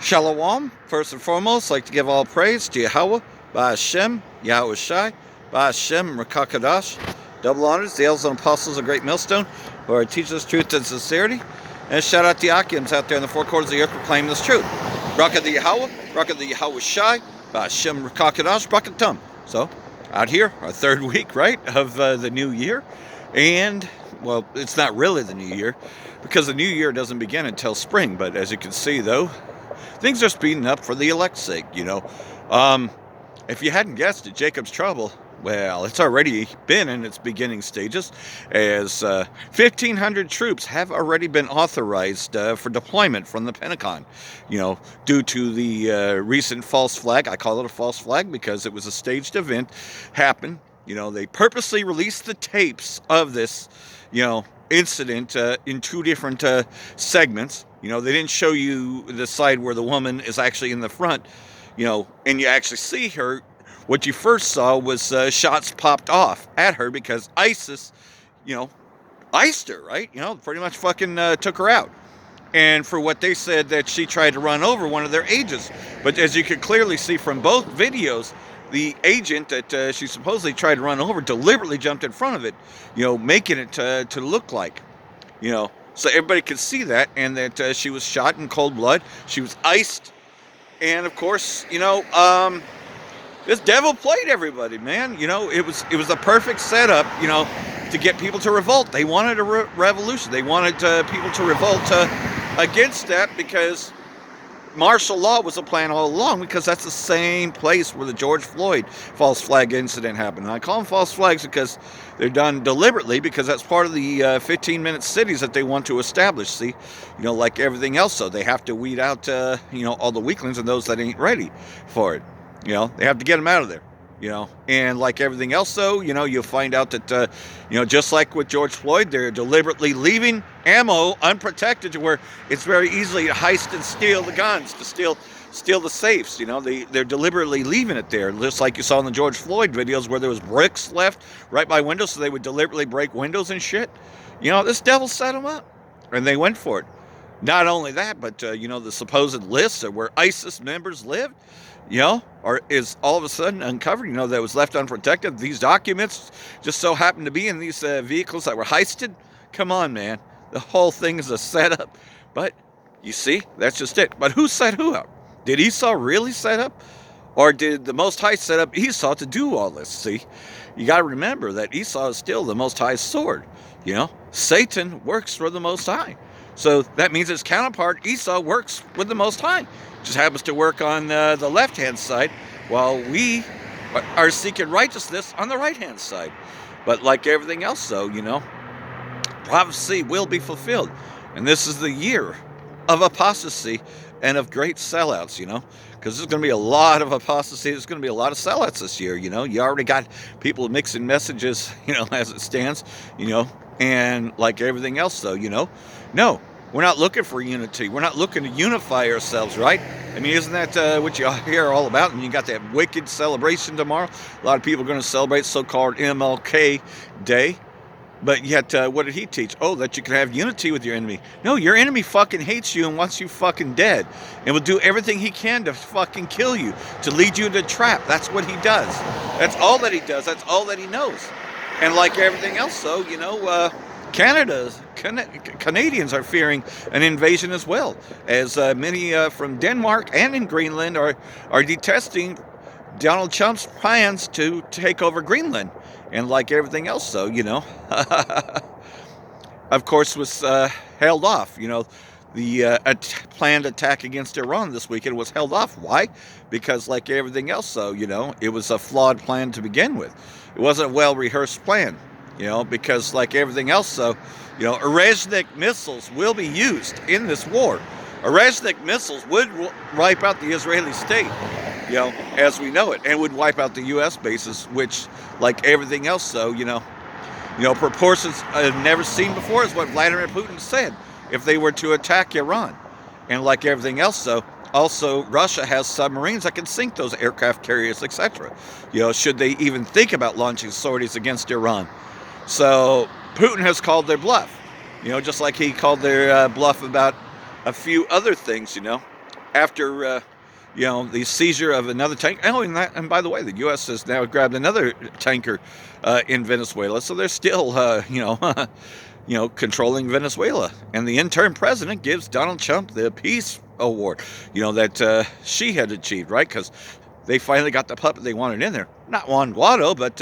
Shalom. First and foremost, I'd like to give all praise to Yahweh, Ba'Hashem, Yahweh Shai, Ba'Hashem, Rakakadash. Double honors, the elders and apostles of Great Millstone, who are teaching us truth and sincerity. And shout out to the Akims out there in the four quarters of the earth proclaiming this truth. Brakah the Yahweh, Brakah the Yahweh Shai, Ba'Hashem, Rakakadash, Brakah Tum. So, out here, our third week, right, of the new year. And, well, it's not really the new year, because the new year doesn't begin until spring. But as you can see, though, things are speeding up for the elect's sake, you know. If you hadn't guessed it, Jacob's Trouble, well, it's already been in its beginning stages, as 1,500 troops have already been authorized for deployment from the Pentagon, you know, due to the recent false flag. I call it a false flag because it was a staged event happened. You know, they purposely released the tapes of this, you know, incident in two different segments. You know, they didn't show you the side where the woman is actually in the front, you know, and you actually see her. What you first saw was shots popped off at her because ISIS, you know, iced her, right? You know, pretty much fucking took her out. And for what they said that she tried to run over one of their agents. But as you could clearly see from both videos, the agent that she supposedly tried to run over deliberately jumped in front of it, you know, making it to look like, you know, so everybody could see that, and that she was shot in cold blood. She was iced. And of course, you know, this devil played everybody, man. You know, it was the perfect setup, you know, to get people to revolt. They wanted a revolution. They wanted people to revolt against that, because martial law was a plan all along, because that's the same place where the George Floyd false flag incident happened. And I call them false flags because they're done deliberately, because that's part of the 15-minute cities that they want to establish. See, you know, like everything else, so they have to weed out, you know, all the weaklings and those that ain't ready for it. You know, they have to get them out of there. You know, and like everything else, though, you know, you'll find out that, you know, just like with George Floyd, they're deliberately leaving ammo unprotected to where it's very easily to heist and steal the guns, to steal the safes. You know, they're deliberately leaving it there, just like you saw in the George Floyd videos where there was bricks left right by windows, so they would deliberately break windows and shit. You know, this devil set them up, and they went for it. Not only that, but, you know, the supposed list of where ISIS members lived, you know, or is all of a sudden uncovered, you know, that was left unprotected. These documents just so happened to be in these vehicles that were heisted. Come on, man. The whole thing is a setup. But, you see, that's just it. But who set who up? Did Esau really set up? Or did the Most High set up Esau to do all this? See, you got to remember that Esau is still the Most High's sword. You know, Satan works for the Most High. So that means his counterpart, Esau, works with the Most High. Just happens to work on the left-hand side, while we are seeking righteousness on the right-hand side. But like everything else, though, you know, prophecy will be fulfilled. And this is the year of apostasy and of great sellouts, you know, because there's going to be a lot of apostasy. There's going to be a lot of sellouts this year, you know. You already got people mixing messages, you know, as it stands, you know. And like everything else, though, you know, no. We're not looking for unity. We're not looking to unify ourselves, right? I mean, isn't that what you hear all about? And you got that wicked celebration tomorrow. A lot of people are going to celebrate so-called MLK Day. But yet, what did he teach? Oh, that you can have unity with your enemy. No, your enemy fucking hates you and wants you fucking dead. And will do everything he can to fucking kill you, to lead you into a trap. That's what he does. That's all that he does. That's all that he knows. And like everything else, though, you know, Canadians are fearing an invasion as well, as many from Denmark and in Greenland are detesting Donald Trump's plans to take over Greenland. And like everything else, though, you know, of course, was held off. You know, the planned attack against Iran this weekend was held off. Why? Because like everything else, though, you know, it was a flawed plan to begin with. It wasn't a well-rehearsed plan. You know, because like everything else, though, you know, Reznik missiles will be used in this war. Reznik missiles would wipe out the Israeli state, you know, as we know it, and would wipe out the U.S. bases, which, like everything else, though, you know, proportions I've never seen before is what Vladimir Putin said if they were to attack Iran. And like everything else, though, also Russia has submarines that can sink those aircraft carriers, etc. You know, should they even think about launching sorties against Iran. So Putin has called their bluff, you know, just like he called their bluff about a few other things, you know. after the seizure of another tank. Oh, and by the way, the U.S. has now grabbed another tanker in Venezuela, so they're still controlling Venezuela. And the interim president gives Donald Trump the peace award, that she had achieved, right? Because they finally got the puppet they wanted in there. Not Juan Guaido, but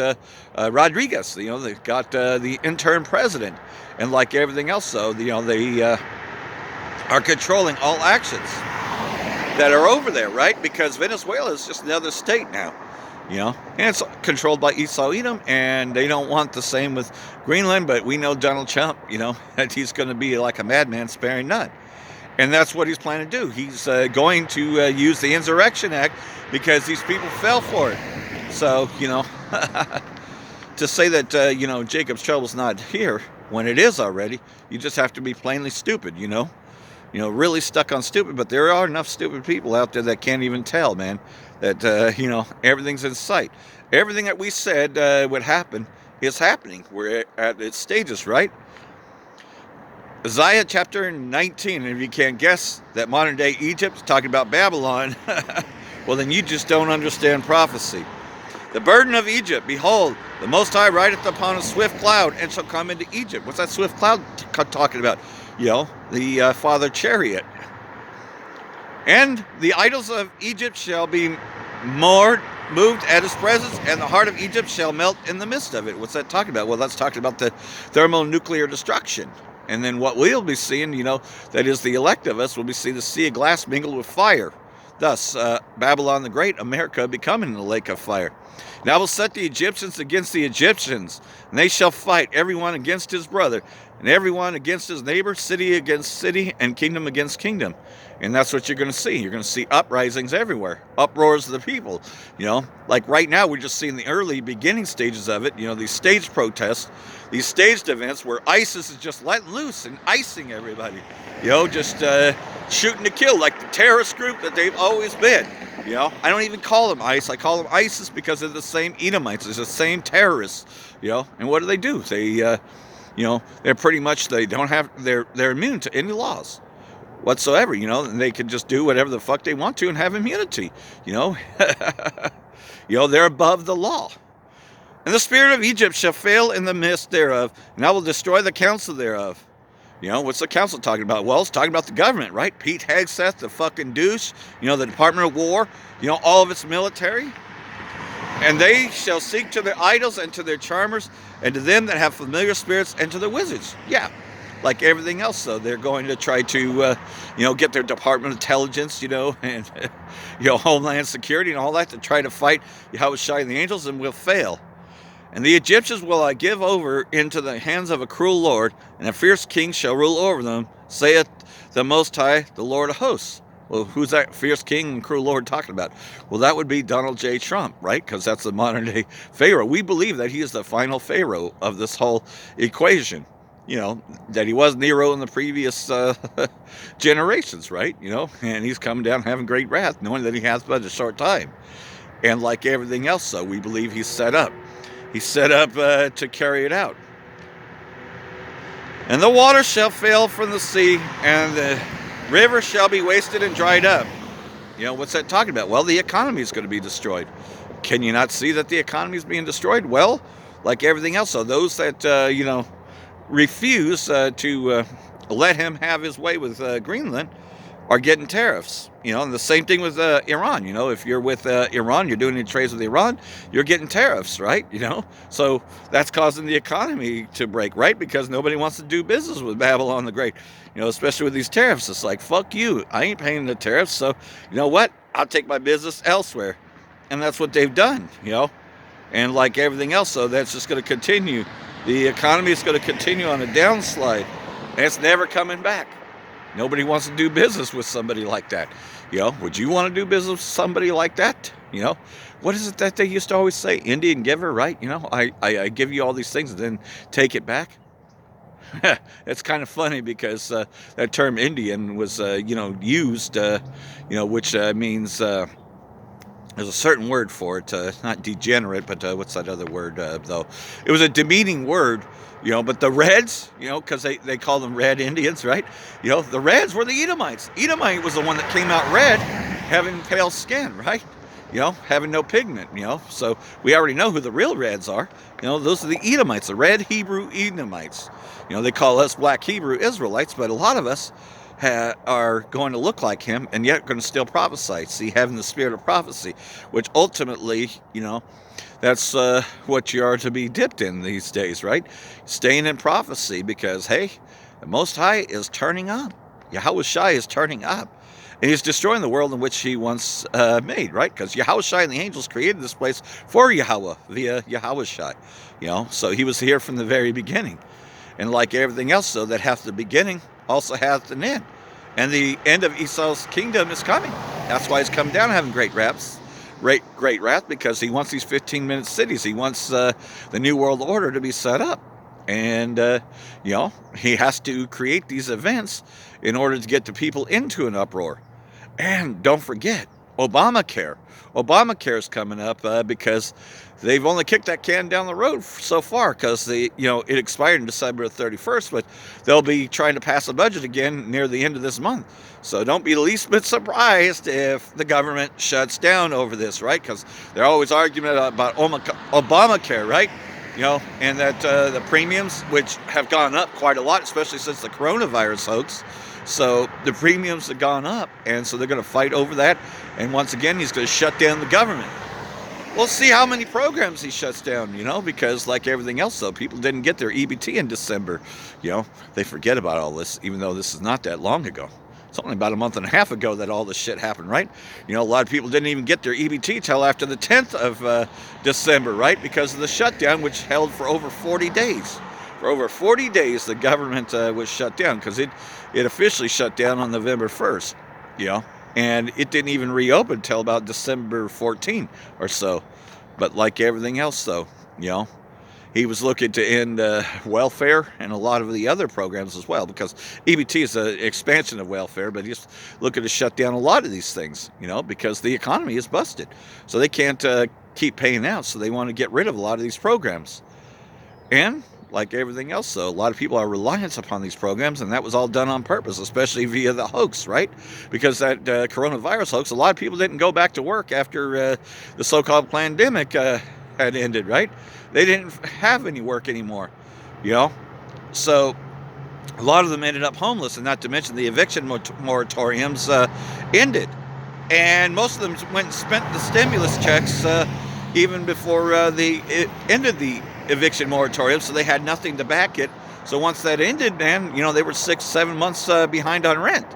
Rodriguez. They got the interim president. And like everything else, though, they are controlling all actions that are over there, right? Because Venezuela is just another state now, and it's controlled by Esau Edom, and they don't want the same with Greenland. But we know Donald Trump, that he's going to be like a madman, sparing none. And that's what he's planning to do. He's going to use the Insurrection Act because these people fell for it. So, to say that, Jacob's trouble's not here when it is already, you just have to be plainly stupid, really stuck on stupid. But there are enough stupid people out there that can't even tell, man, that, everything's in sight. Everything that we said would happen is happening. We're at its stages, right? Isaiah chapter 19, and if you can't guess that modern day Egypt is talking about Babylon, well, then you just don't understand prophecy. The burden of Egypt, behold, the Most High rideth upon a swift cloud, and shall come into Egypt. What's that swift cloud talking about? The father chariot. And the idols of Egypt shall be moved at his presence, and the heart of Egypt shall melt in the midst of it. What's that talking about? Well, that's talking about the thermonuclear destruction. And then what we'll be seeing, that is the elect of us, will be seeing the sea of glass mingled with fire. Thus, Babylon the Great, America, becoming the lake of fire. And I will set the Egyptians against the Egyptians, and they shall fight, everyone against his brother, and everyone against his neighbor, city against city, and kingdom against kingdom. And that's what you're going to see. You're going to see uprisings everywhere, uproars of the people. Like right now, we're just seeing the early beginning stages of it. These staged protests, these staged events where ISIS is just letting loose and icing everybody. Just shooting to kill, like the terrorist group that they've always been. I don't even call them ICE. I call them ISIS because they're the same Edomites. It's the same terrorists. And what do? They, they're pretty much, they're immune to any laws whatsoever, and they can just do whatever the fuck they want to and have immunity, they're above the law. And the spirit of Egypt shall fail in the midst thereof, and I will destroy the counsel thereof. What's the council talking about? Well, it's talking about the government, right? Pete Hegseth, the fucking douche, the Department of War, all of its military. And they shall seek to their idols and to their charmers, and to them that have familiar spirits, and to their wizards. Yeah, like everything else, though. They're going to try to, get their Department of Intelligence, and, Homeland Security and all that to try to fight Yahushua and the angels, and will fail. And the Egyptians will I give over into the hands of a cruel lord, and a fierce king shall rule over them, saith the Most High, the Lord of hosts. Well, who's that fierce king and cruel lord talking about? Well, that would be Donald J. Trump, right? Because that's the modern day Pharaoh. We believe that he is the final Pharaoh of this whole equation. That he was Nero in the previous generations, right? And he's come down having great wrath, knowing that he has but a short time. And like everything else, so we believe he's set up. He's set up to carry it out. And the water shall fail from the sea, and the river shall be wasted and dried up. What's that talking about? Well, the economy is going to be destroyed. Can you not see that the economy is being destroyed? Well, like everything else, so those that, refuse to let him have his way with Greenland are getting tariffs. And the same thing with Iran. If you're with Iran, you're doing any trades with Iran, you're getting tariffs, right? So that's causing the economy to break, right? Because nobody wants to do business with Babylon the Great, especially with these tariffs. It's like, fuck you, I ain't paying the tariffs, so you know what? I'll take my business elsewhere. And that's what they've done, And like everything else, so that's just going to continue. The economy is going to continue on a downslide, and it's never coming back. Nobody wants to do business with somebody like that. Would you want to do business with somebody like that? What is it that they used to always say? Indian giver, right? I give you all these things and then take it back. It's kind of funny because that term Indian was, used, which means There's a certain word for it, not degenerate, but what's that other word, though? It was a demeaning word, but the Reds, because they call them Red Indians, right? The Reds were the Edomites. Edomite was the one that came out red, having pale skin, right? Having no pigment, So we already know who the real Reds are. Those are the Edomites, the Red Hebrew Edomites. They call us Black Hebrew Israelites, but a lot of us are going to look like him and yet going to still prophesy. See, having the spirit of prophecy, which ultimately, that's what you are to be dipped in these days, right? Staying in prophecy, because, hey, the Most High is turning up. Yahweh Shai is turning up. And he's destroying the world in which he once made, right? Because Yahweh Shai and the angels created this place for Yahweh via Yahweh Shai. So he was here from the very beginning. And like everything else, though, that hath the beginning also hath an end. And the end of Esau's kingdom is coming. That's why he's come down having great wrath, because he wants these 15-minute cities. He wants the New World Order to be set up. And, he has to create these events in order to get the people into an uproar. And don't forget, Obamacare. Obamacare is coming up because they've only kicked that can down the road so far, because it expired in December 31st, but they'll be trying to pass a budget again near the end of this month. So don't be the least bit surprised if the government shuts down over this, right? Because they're always arguing about Obamacare, right? And that the premiums, which have gone up quite a lot, especially since the coronavirus hoax. So the premiums have gone up, and so they're going to fight over that. And once again, he's going to shut down the government. We'll see how many programs he shuts down, because like everything else, though, people didn't get their EBT in December. They forget about all this, even though this is not that long ago. It's only about a month and a half ago that all this shit happened, right? A lot of people didn't even get their EBT till after the 10th of December, right? Because of the shutdown, which held for over 40 days. For over 40 days, the government was shut down, because it officially shut down on November 1st, and it didn't even reopen until about December 14 or so. But like everything else, though, he was looking to end welfare and a lot of the other programs as well, because EBT is an expansion of welfare, but he's looking to shut down a lot of these things, because the economy is busted. So they can't keep paying out, so they want to get rid of a lot of these programs. And like everything else, though, a lot of people are reliant upon these programs, and that was all done on purpose, especially via the hoax, right? Because that coronavirus hoax, a lot of people didn't go back to work after the so-called pandemic had ended, right? They didn't have any work anymore, So a lot of them ended up homeless, and not to mention the eviction moratoriums ended. And most of them went and spent the stimulus checks even before they ended the eviction moratorium, so they had nothing to back it. So once that ended, man, they were 6-7 months behind on rent.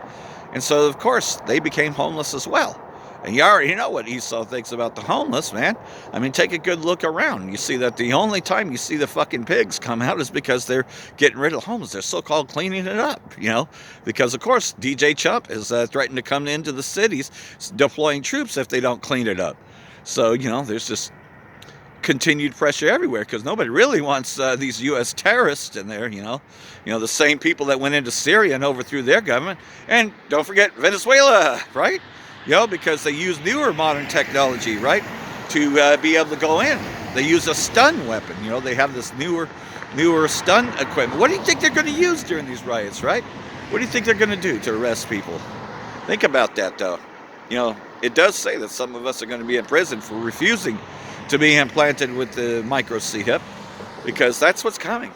And so, of course, they became homeless as well. And you already know what Esau thinks about the homeless, man. I mean, take a good look around. You see that the only time you see the fucking pigs come out is because they're getting rid of the homeless. They're so-called cleaning it up, Because, of course, DJ Chump is threatening to come into the cities, deploying troops if they don't clean it up. So, there's just continued pressure everywhere, because nobody really wants these U.S. terrorists in there, the same people that went into Syria and overthrew their government. And don't forget Venezuela, right? Because they use newer modern technology, right, to be able to go in. They use a stun weapon. They have this newer stun equipment. What do you think they're going to use during these riots, right? What do you think they're going to do to arrest people? Think about that, though. It does say that some of us are going to be in prison for refusing to be implanted with the microchip, because that's what's coming.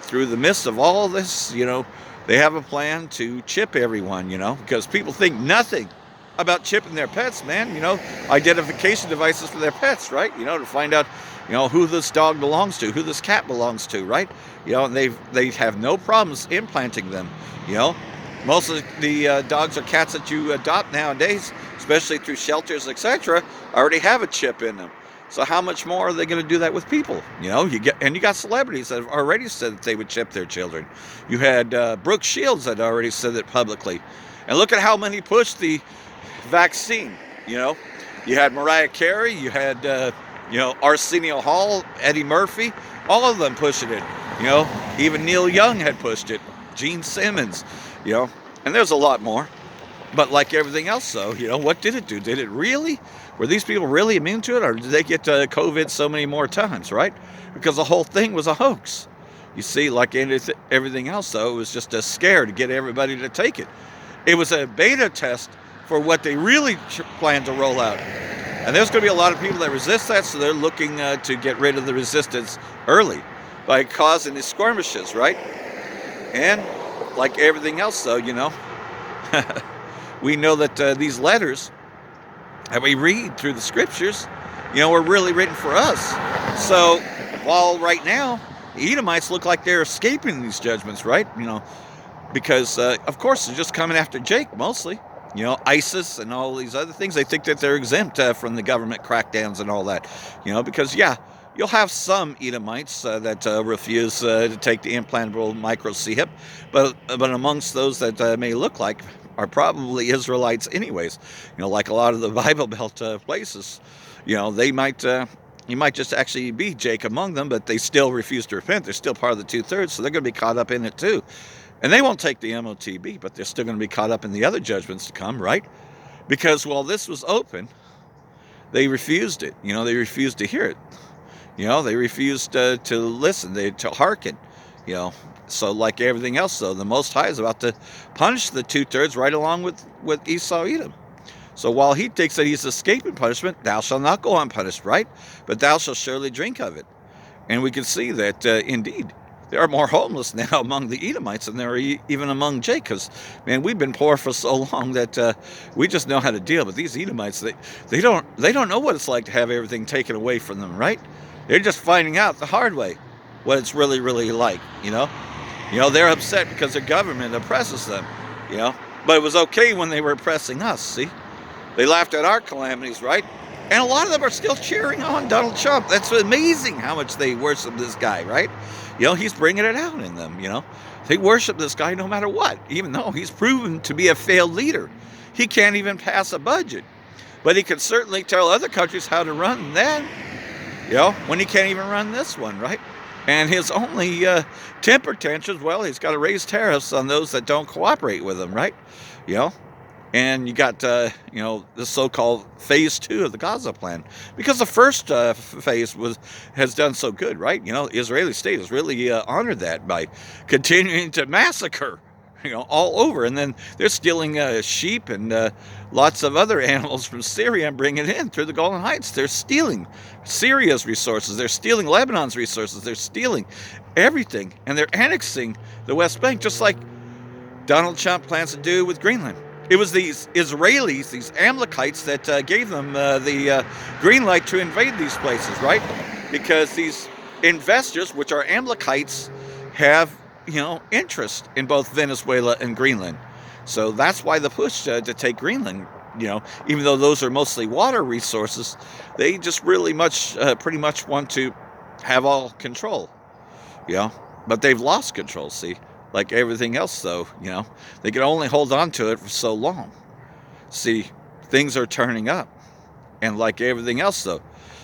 Through the midst of all this, they have a plan to chip everyone, because people think nothing about chipping their pets, man. Identification devices for their pets, right? To find out, who this dog belongs to, who this cat belongs to, right? And they have no problems implanting them, Most of the dogs or cats that you adopt nowadays, especially through shelters, etc., already have a chip in them. So how much more are they going to do that with people? You got celebrities that have already said that they would chip their children. You had Brooke Shields that already said it publicly. And look at how many pushed the vaccine. You had Mariah Carey, you had Arsenio Hall, Eddie Murphy, all of them pushing it. Even Neil Young had pushed it. Gene Simmons, and there's a lot more. But like everything else, though, what did it do? Did it really? Were these people really immune to it, or did they get COVID so many more times, right? Because the whole thing was a hoax. You see, like everything else, though, it was just a scare to get everybody to take it. It was a beta test for what they really plan to roll out. And there's going to be a lot of people that resist that, so they're looking to get rid of the resistance early by causing these skirmishes, right? And like everything else, though, we know that these letters that we read through the scriptures, were really written for us. So while right now, the Edomites look like they're escaping these judgments, right? Because, of course, they're just coming after Jake mostly. ISIS and all these other things, they think that they're exempt from the government crackdowns and all that. Because, yeah, you'll have some Edomites that refuse to take the implantable microchip, but amongst those that may look like are probably Israelites anyways. Like a lot of the Bible Belt places, they might... you might just actually be Jake among them, but they still refuse to repent. They're still part of the 2/3, so they're going to be caught up in it too. And they won't take the MOTB, but they're still going to be caught up in the other judgments to come, right? Because while this was open, they refused it. They refused to hear it. They refused to listen, to hearken. So like everything else, though, the Most High is about to punish the 2/3 right along with Esau, Edom. So while he thinks that he's escaping punishment, thou shalt not go unpunished, right? But thou shalt surely drink of it. And we can see that, indeed, there are more homeless now among the Edomites than there are even among Jake. Because, man, we've been poor for so long that we just know how to deal. But these Edomites, they don't know what it's like to have everything taken away from them, right? They're just finding out the hard way what it's really, really like, They're upset because their government oppresses them, But it was okay when they were oppressing us, see? They laughed at our calamities, right? And a lot of them are still cheering on Donald Trump. That's amazing how much they worship this guy, right? He's bringing it out in them, They worship this guy no matter what, even though he's proven to be a failed leader. He can't even pass a budget. But he can certainly tell other countries how to run that, when he can't even run this one, right? And his only temper tantrums, well, he's got to raise tariffs on those that don't cooperate with him, right? And you got, the so-called phase 2 of the Gaza plan. Because the first phase has done so good, right? The Israeli state has really honored that by continuing to massacre, all over. And then they're stealing sheep and lots of other animals from Syria and bringing it in through the Golan Heights. They're stealing Syria's resources. They're stealing Lebanon's resources. They're stealing everything. And they're annexing the West Bank, just like Donald Trump plans to do with Greenland. It was these Israelis, these Amalekites, that gave them the green light to invade these places, right? Because these investors, which are Amalekites, have, interest in both Venezuela and Greenland. So that's why the push to take Greenland, even though those are mostly water resources, they just really pretty much want to have all control, But they've lost control, see? Like everything else, though, they can only hold on to it for so long. See, things are turning up. And like everything else, though,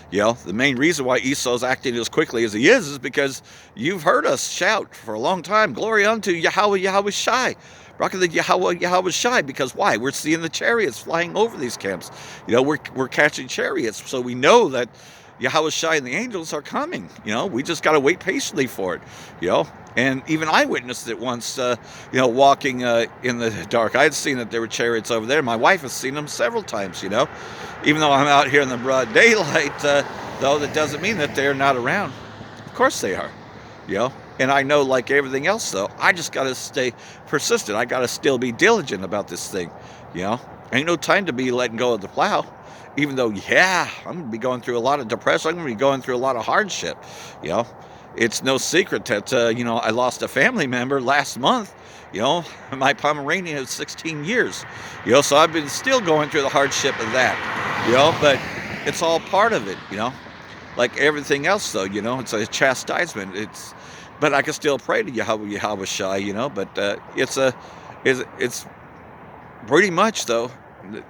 the main reason why Esau's acting as quickly as he is because you've heard us shout for a long time, glory unto Yahweh, Yahweh Shai. Rock of the Yahweh, Yahweh Shai. Because why? We're seeing the chariots flying over these camps. We're catching chariots. So we know that Yahweh Shai and the angels are coming. We just got to wait patiently for it. And even I witnessed it once, walking in the dark. I had seen that there were chariots over there. My wife has seen them several times, Even though I'm out here in the broad daylight, though, that doesn't mean that they're not around. Of course they are, And I know, like everything else, though, I just got to stay persistent. I got to still be diligent about this thing, Ain't no time to be letting go of the plow. Even though, I'm going to be going through a lot of depression. I'm going to be going through a lot of hardship, It's no secret that, I lost a family member last month, my Pomeranian is 16 years, so I've been still going through the hardship of that, but it's all part of it, like everything else, though, it's a chastisement. But I can still pray to Yahweh, Yahweh Shai, but it's pretty much, though,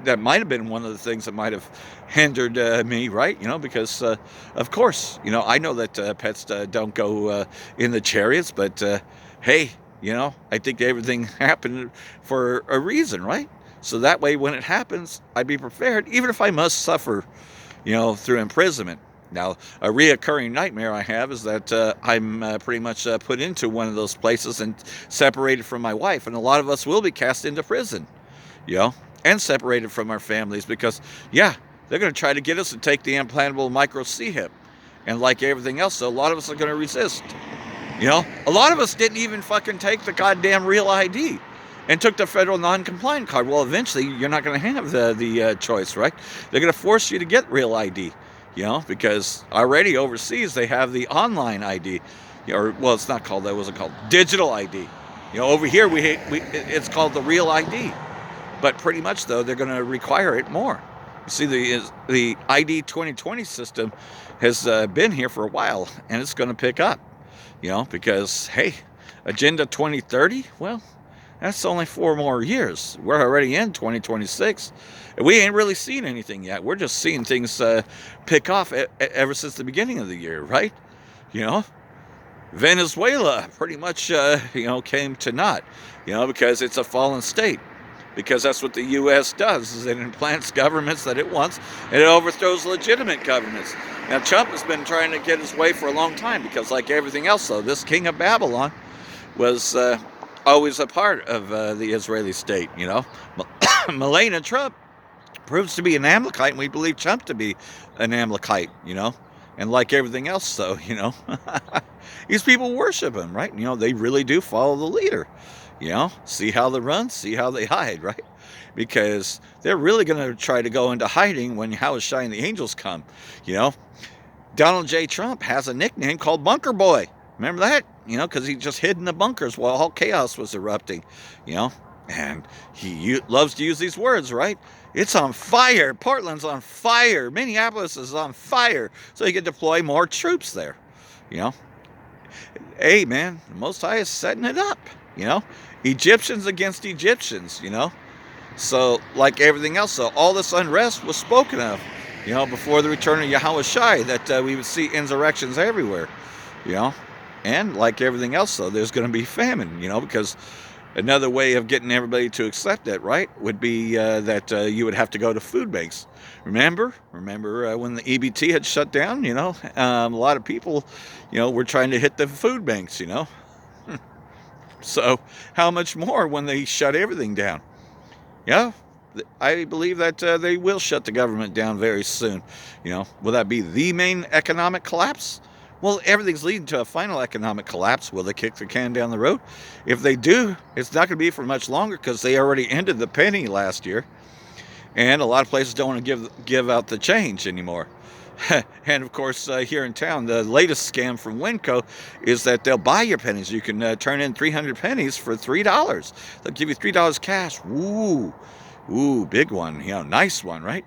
that might have been one of the things that might have hindered me, right? Because, of course, I know that pets don't go in the chariots, but hey, I think everything happened for a reason, right? So that way, when it happens, I'd be prepared, even if I must suffer, through imprisonment. Now, a reoccurring nightmare I have is that I'm pretty much put into one of those places and separated from my wife. And a lot of us will be cast into prison, and separated from our families because, yeah, they're going to try to get us to take the implantable micro C-hip. And like everything else, so a lot of us are going to resist. A lot of us didn't even fucking take the goddamn real ID and took the federal non-compliant card. Well, eventually, you're not going to have the choice, right? They're going to force you to get real ID. Because already overseas they have the online ID, or well, it's not called that. What's it called? Digital ID. Over here it's called the real ID. But pretty much though, they're going to require it more. You see, the ID 2020 system has been here for a while, and it's going to pick up. Because hey, Agenda 2030. Well, that's only 4 more years. We're already in 2026. We ain't really seen anything yet. We're just seeing things pick off ever since the beginning of the year, right? Venezuela pretty much, came to naught, because it's a fallen state. Because that's what the U.S. does, is it implants governments that it wants, and it overthrows legitimate governments. Now, Trump has been trying to get his way for a long time, because like everything else, though, this king of Babylon was always a part of the Israeli state, Melania Trump proves to be an Amalekite, and we believe Trump to be an Amalekite, and like everything else, though, these people worship him, right? They really do follow the leader, see how they run, see how they hide, right? Because they're really going to try to go into hiding when Yahushua and the angels come, Donald J. Trump has a nickname called Bunker Boy. Remember that? Because he just hid in the bunkers while all chaos was erupting, and he loves to use these words, right? It's on fire. Portland's on fire. Minneapolis is on fire. So he can deploy more troops there, Hey, man, the Most High is setting it up, Egyptians against Egyptians, So, like everything else, so all this unrest was spoken of, before the return of Yahushua, that we would see insurrections everywhere, And like everything else, though, there's going to be famine, because another way of getting everybody to accept that, right, would be that you would have to go to food banks. Remember when the EBT had shut down, a lot of people, were trying to hit the food banks, So how much more when they shut everything down? Yeah, I believe that they will shut the government down very soon. Will that be the main economic collapse? Well, everything's leading to a final economic collapse. Will they kick the can down the road? If they do, it's not going to be for much longer because they already ended the penny last year. And a lot of places don't want to give out the change anymore. And of course, here in town, the latest scam from Winco is that they'll buy your pennies. You can turn in 300 pennies for $3. They'll give you $3 cash. Ooh, big one. Nice one, right?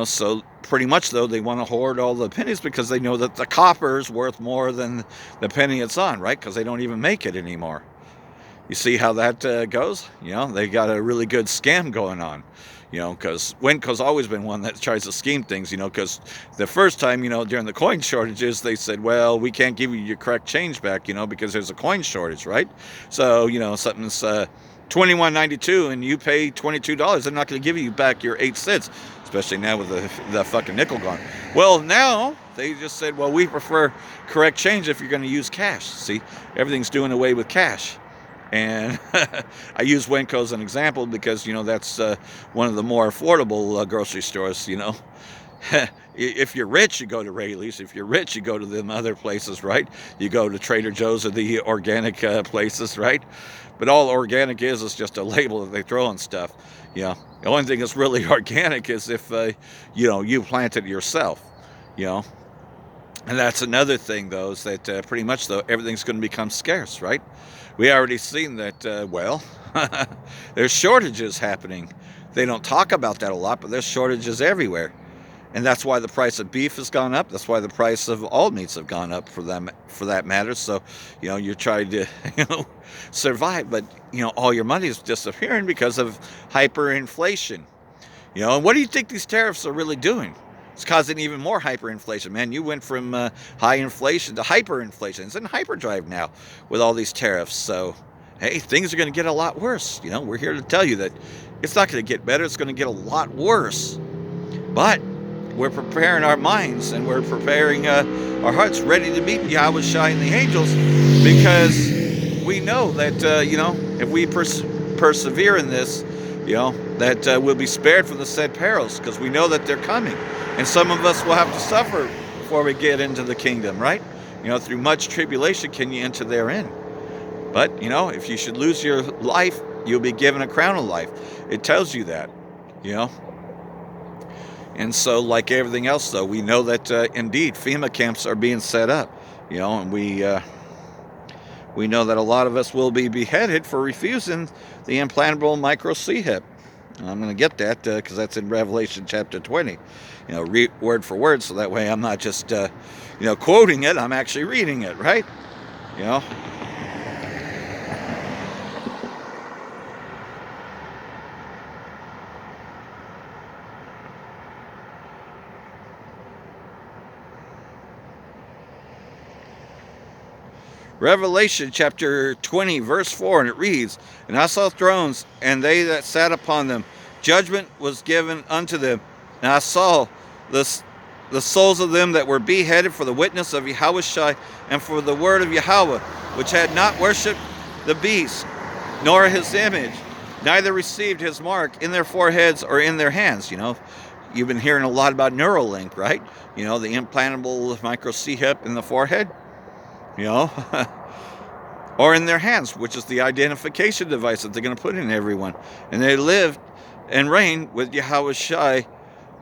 So pretty much, though, they want to hoard all the pennies because they know that the copper is worth more than the penny it's on, right? Because they don't even make it anymore. You see how that goes? They got a really good scam going on. Because Winco's always been one that tries to scheme things, because the first time, during the coin shortages, they said, well, we can't give you your correct change back, because there's a coin shortage, right? So, something's $21.92 and you pay $22, they're not going to give you back your 8 cents, especially now with the fucking nickel gone. Well, now they just said, well, we prefer correct change if you're going to use cash. See, everything's doing away with cash. And I use Winco as an example because, that's one of the more affordable grocery stores, If you're rich, you go to Rayleigh's. If you're rich, you go to them other places, right? You go to Trader Joe's or the organic places, right? But all organic is just a label that they throw on stuff. The only thing that's really organic is if, you plant it yourself, And that's another thing, though, is that pretty much, though, everything's going to become scarce, right? We already seen that, there's shortages happening. They don't talk about that a lot, but there's shortages everywhere. And that's why the price of beef has gone up. That's why the price of all meats have gone up for that matter. So, you're trying to, survive, but, all your money is disappearing because of hyperinflation. And what do you think these tariffs are really doing? It's causing even more hyperinflation, man. You went from high inflation to hyperinflation. It's in hyperdrive now with all these tariffs. So, hey, things are going to get a lot worse. We're here to tell you that It's not going to get better. It's going to get a lot worse. But we're preparing our minds, and we're preparing our hearts ready to meet Yahweh Shai and the angels, because we know that, you know, if we persevere in this, you know, that we'll be spared from the said perils, because we know that they're coming. And some of us will have to suffer before we get into the kingdom, right? You know, through much tribulation can you enter therein. But, you know, if you should lose your life, you'll be given a crown of life. It tells you that, you know. And so, like everything else, though, we know that indeed FEMA camps are being set up, you know, and we know that a lot of us will be beheaded for refusing the implantable micro C-hip. I'm going to get that because that's in Revelation chapter 20, you know, word for word, so that way I'm not just, you know, quoting it, I'm actually reading it, right? You know. Revelation chapter 20, verse 4, and it reads, "And I saw thrones, and they that sat upon them. Judgment was given unto them. And I saw the souls of them that were beheaded for the witness of Yahweh Shai, and for the word of Yahweh, which had not worshipped the beast, nor his image, neither received his mark in their foreheads or in their hands." You know, you've been hearing a lot about Neuralink, right? You know, the implantable micro C-hip in the forehead. You know, or in their hands, which is the identification device that they're going to put in everyone. And they lived and reigned with Yahweh Shai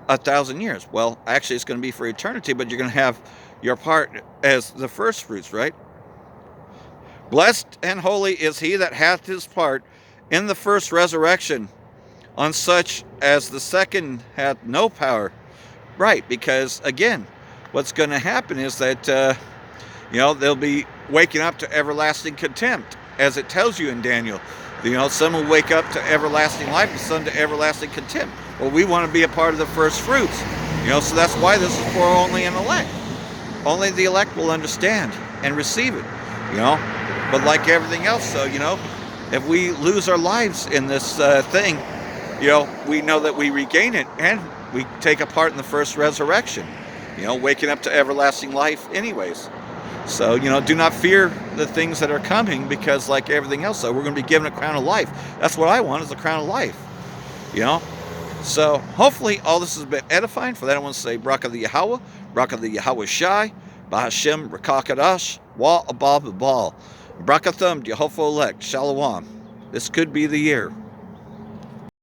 1,000 years. Well, actually, it's going to be for eternity, but you're going to have your part as the first fruits, right? "Blessed and holy is he that hath his part in the first resurrection. On such as the second hath no power." Right, because, again, what's going to happen is that... you know, they'll be waking up to everlasting contempt, as it tells you in Daniel. You know, some will wake up to everlasting life and some to everlasting contempt. Well, we want to be a part of the first fruits. You know, so that's why this is for only an elect. Only the elect will understand and receive it, you know. But like everything else, though, you know, if we lose our lives in this thing, you know, we know that we regain it and we take a part in the first resurrection. You know, waking up to everlasting life anyways. So, you know, do not fear the things that are coming, because like everything else, though, we're going to be given a crown of life. That's what I want, is a crown of life, you know. So hopefully all this has been edifying. For that I want to say Barak the Yahweh, Barak the Yahweh Shai, Bahashem Rakakadash, Wa Abab Abal, Brakathum, Jehovah elect, Shalom. This could be the year.